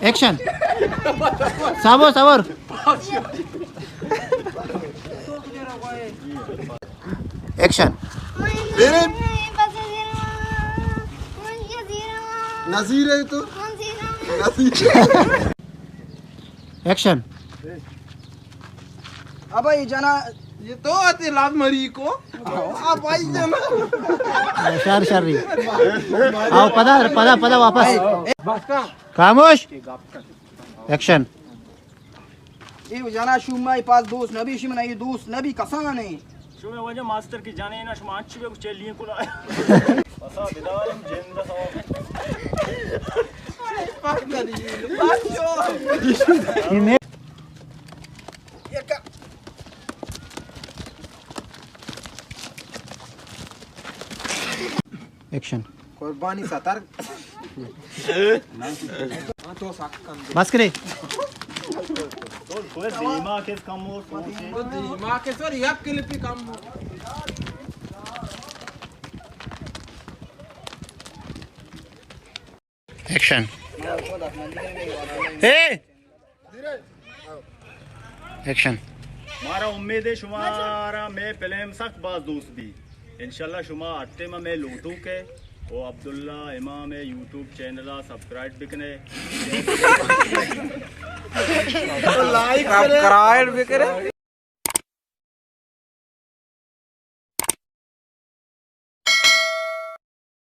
action सावर सावर action नजीर है तो action अब ये जना ये तो आते लाभ मरी को अब आई जना शार शारी आओ पदा पदा पदा वापस खामोश एक्शन ये जना शुमा पास दोस्त नबी शिमना ये दोस्त नबी कसान है शुमे वजह मास्टर की जाने ना शुमा अच्छी भी कुछ चलिए कुला पसा बिदारम जिंदा सो पाक करी बाचो ये का एक्शन कुर्बानी सतर बस करे तो कोई दिमाग के कम हो दिमाग के सर एक क्लिप ही काम एक्शन ए एक्शन मारा उम्मीद है शुमारा मैं फिल्म सख्त बाज दोस्त भी इंशाल्लाह शुमा अट्टे में मैं लूटू के वो अब्दुल्ला इमाम है यूट्यूब चैनल सब्सक्राइब बिकने लाइक सब्सक्राइब भी करे